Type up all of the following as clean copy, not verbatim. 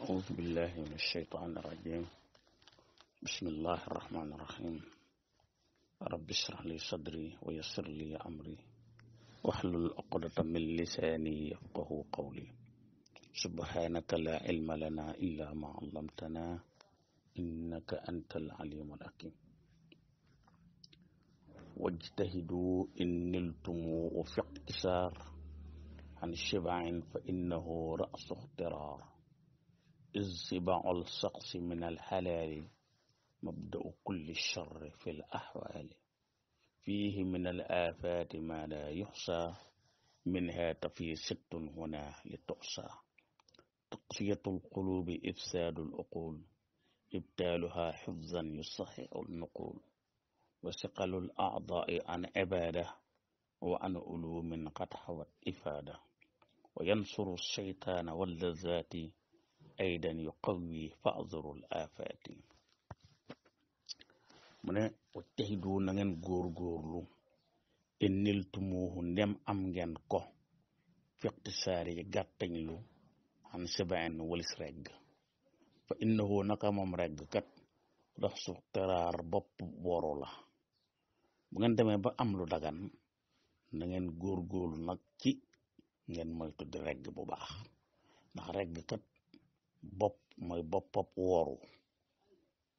أعوذ بالله من الشيطان الرجيم. بسم الله الرحمن الرحيم. رب اشرح لي صدري ويسر لي أمري واحلل عقدة من لساني يفقه قولي. سبحانك لا علم لنا إلا ما علمتنا إنك أنت العليم الحكيم. واجتهدوا إن نلتم وفي اقتصار عن شبع فإنه رأس اخترار. إذ سبع الشخص من الحلال مبدأ كل الشر في الأحوال. فيه من الآفات ما لا يحصى منها تفي ست هنا لتحصى. تقسية القلوب إفساد العقول إبتالها حفظا يصحح النقول. وثقل الأعضاء عن عبادة وعن علوم قد حوت إفادة. وينصر الشيطان واللذات أيضا يقوي فأذر الآفات. mu ne wajtahidu na ngeen góorgóorlu in niltumuhu ndem am ngeen ko fiqtisaari yi gàttañlu xan sibain walis regg fa innahu naka moom regg kat dox su teraar bopp boru la. bu ngeen demee ba am lu dagan na ngeen góorgóorlu nag ci ngeen moytu di regg bu baax ndax regg kat bopp mooy boppab woru.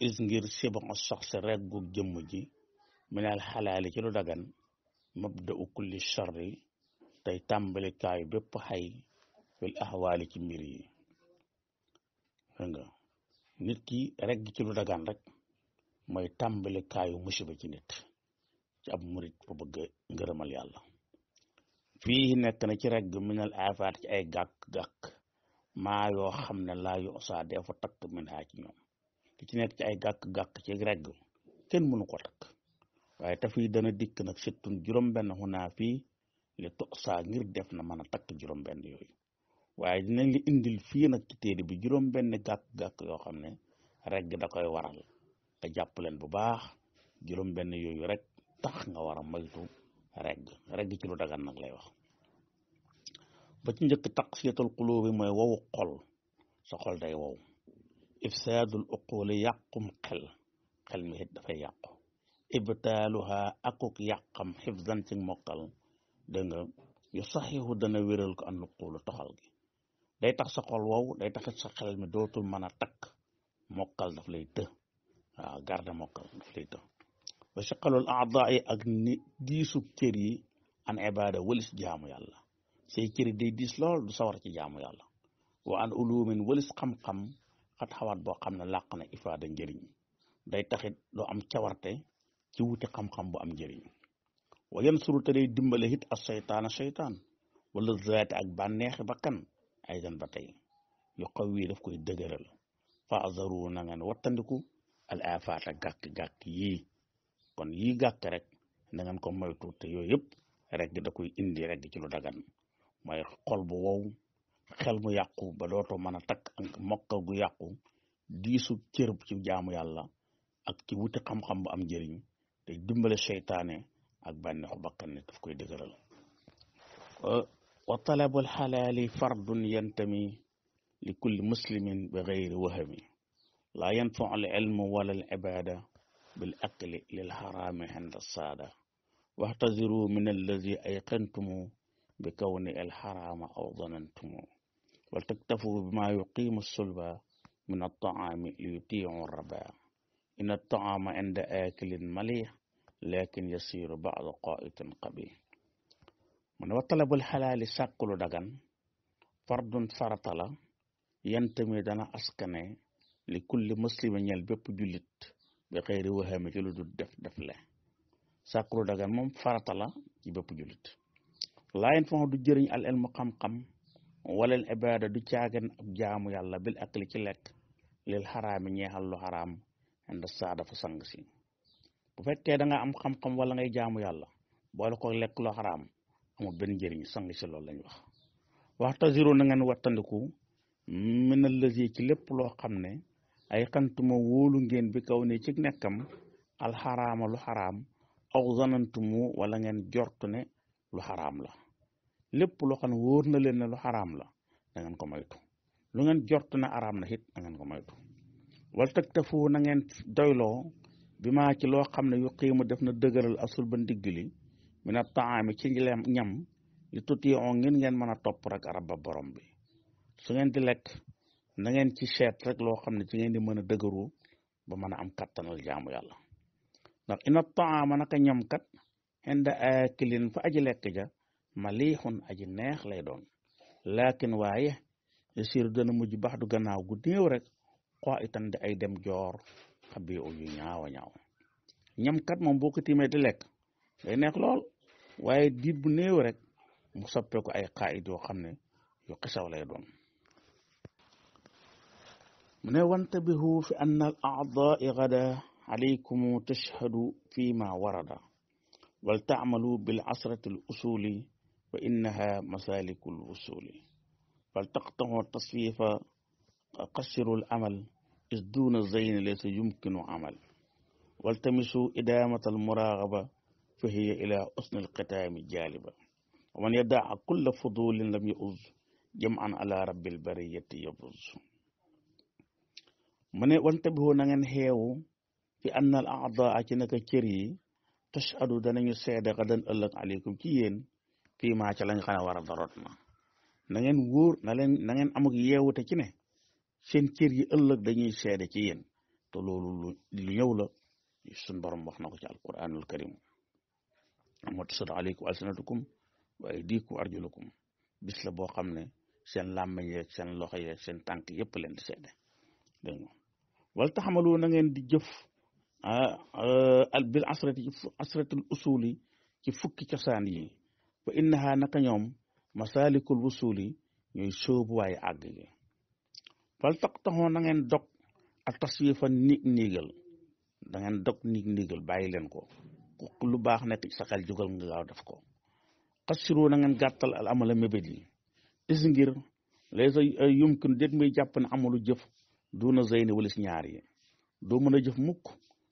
is ngir sibax sax si reggu jëmm ji minal xalaali ci lu dagan mabda'u kulli sharri tey tàmbalikaayu bépp xay fil ahwaali ci mbir yi. nga nit ki regg ci lu dagan rek mooy tàmbalikaayu musiba ci nit ci ab murit bu bëgg ngërëmal yàlla. fii nekk na ci regg minal aafaat ci ay gàkk-gàkk maa yoo xam ne laa yu saa dee fa takk min haa ci ñoom. li ci nekk ci ay gàkk-gàkk ci regg kenn mënu ko takk waaye tafi dana dikk nag sittun juróom-benn xunaa fii li tosaa ngir def na mën a takk juróom-benn yooyu. waaye dinañ li indil fii nag ci téere bi juróom-benn gàkk-gàkk yoo xam ne regg da koy waral nga jàpp leen bu baax. juróom-benn yooyu rek tax nga war a moytu regg ci lu dagan nag lay wax. ba ci njëkk taqsiyatul qulubi mooy wowu xol. sa xol day wow. ifsaadul uquli yàqum xel mi it dafay yàqu. ibtaaluha akuk yàqam xifzan ci mokkal dégg nga yu saxihu dana wéral ko an uqulu toxal gi. day tax sa xol wow day taxit sa xel mi dootul mën a takk mokkal daf lay të. waaw garde mokkal daf lay të. wa shaqalul a'daa yi ak ni diisu cër yi an ibada walis jaamu yàlla. say cër yi day diis lool du sawar ci jaamu yàlla. wa an ulumin walis xam-xam xat xawaat boo xam ne làq na ifaada njëriñ. day taxit doo am cawarte ci wuti xam-xam bu am njëriñ. wa yansuru te day dimbale it as seytaan wala zaati ak bànneexi bakkan ay dan ba tey yu xaw wii daf koy dëgëral. fa azaru na ngeen wattandiku al afaata gàkk-gàkk yii. kon yii gàkk rek na ngeen ko moytu te yooyu yëpp regg da koy indi regg ci lu dagan mooy xol bu wow xel mu yàqu ba dootoo mën a takk ak mokkal gu yàqu diisu cër ci jaamu yàlla ak ci wuti xam-xam bu am njëriñ te dimbale seytaane ak bànneexu bakkan ne daf koy dëgëral. wa talabul xalaali fardun yantami li kulli muslimin bi gayri wahami laa yanfau al ilmu wala al ibada bil akli lil xaraami inda saada waxtaziru min allazi ayqantumu bi kawni al xaraama aw danantumu wal taktafu bima yuqimu sulba min at-taami li yutiu raba in at-taama inda akilin malih lakin yasiru ba'da qa'itin qabih. mu ne wa talabul xalaali sàkkulu dagan fardun farata la yantami dana askane li kulli muslima ñel bépp jullit bi xëyri waxame ci lu dul def le. sàkkulu dagan moom farata la ci bépp jullit. laayen fa du jëriñ al ilmu xam-xam wala al ibada du caagan ab jaamu yàlla bil akli ci lekk lil xaraami ñeexal lu xaraam inda saada fa sang si. bu fekkee da nga am xam-xam wala ngay jaamu yàlla boole ko lekk lu xaraam amul benn njëriñ sang si loolu lañ wax. waxtaziru na ngeen wattandiku minal lazi ci lépp loo xam ne ay xantuma wóolu ngeen bi kaw ne ci nekkam alxaraama lu xaraam aw zanantumu wala ngeen jortu ne lu xaraam la. lépp loo xam ne wóor na leen ne lu xaraam la da ngeen ko moytu. lu ngeen jort na araam na it na ngeen ko moytu wal taktafu na ngeen doyloo bi maa ci loo xam ne yu xiimu def na dëgëral asul ba ndigg li mina taami ci ñam li tuuti on ngeen mën a topp rek rabba borom bi su ngeen di lekk na ngeen ci seet rek loo xam ne ci ngeen di mën a dëgëru ba mën a am kattanal jaamu yàlla ndax ina taama naka ñam kat inda aakilin fa aji lekk ja malixun aji neex lay doon laakin waaye yasiru dana mujj bax du gannaaw gu néew rek xoo itam di ay dem joor xabi u yu ñaawa ñaaw ñam kat moom boo ko tiimee di lekk day neex lool waaye diit bu néew rek mu soppeeku ay xaayit yoo xam ne yu xisaw lay doon mu ne wantabihu fi anna al a'daai gada alaykum tashhadu fi ma warada wal taamalu bil asrati al usuli fa innaha masaliku al usuli fal taqtahu tasfifa qasiru al amal is duna zayn laysa yumkinu amal waltamisu idamata al muraqaba fa hiya ila usni al qitaami jaliba wa man yadaa kulla fudulin lam yuz jam'an ala rabbil bariyati yabuz mu ne wantabihu na ngeen xeewu fi anna al a'daa ci naka cër yi tashhadu danañu seede xadan ëllëg aleykum ci yéen fii maa ca lañ xam ne war a darot na ngeen wóor na ngeen amuk yeewute ci ne seen cër yi ëllëg dañuy seede ci yéen te loolu lu ñëw la suñ borom wax na ko ci alquranul karim moo tasad aleykum alsinatukum wa aydikum arjulukum bis la boo xam ne seen làmmiñ yeeg seen loxo yeeg seen tànk yëpp leen di seede dégg nga wal taxamalu na ngeen di jëf bil asratil usuli ci fukki cosaan yi fa innaha naka ñoom masalikul usuli ñooy sóobuwaayu àgg gi fal taqtaxoo na ngeen dog ak taswifa niigal da ngeen dog niigal bàyyi leen ko ku lu baax nekk ci sa xel jógal nga gaaw def ko xasiru na ngeen gàttal al amala mébét yi is ngir laysa yumkin déet muy jàpp ne amalu jëf duna zeyni walis ñaar yi doo mën a jëf mukk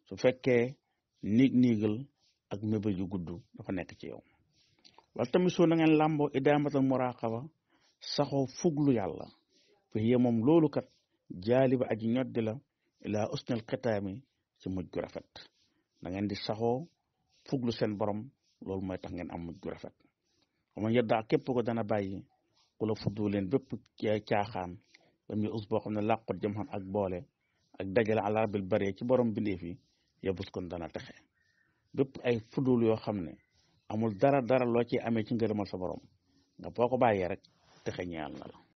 su fekkee niigal ak mébét yu gudd dafa nekk ci yow wala tamit soo na ngeen làmboo idaamatal muraqaba saxoo fuglu yàlla fa hiya moom loolu kat jaaliba aji ñoddi la ilaa usnal xitaami ci mujj gu rafet da ngeen di saxoo fuglu seen borom loolu mooy tax ngeen am mujj gu rafet man yeddaa képp ko dana bàyyi ku la fuddu leen bépp caaxaan ba muy us boo xam ne làqut jëm xam ak boole ak dajale ala bil bare ci borom bindeef yi yebus kon dana texe bépp ay fuddul yoo xam ne amul dara loo ci amee ci ngërëmal sa borom nga boo ko bàyyee rek texe ñeel na la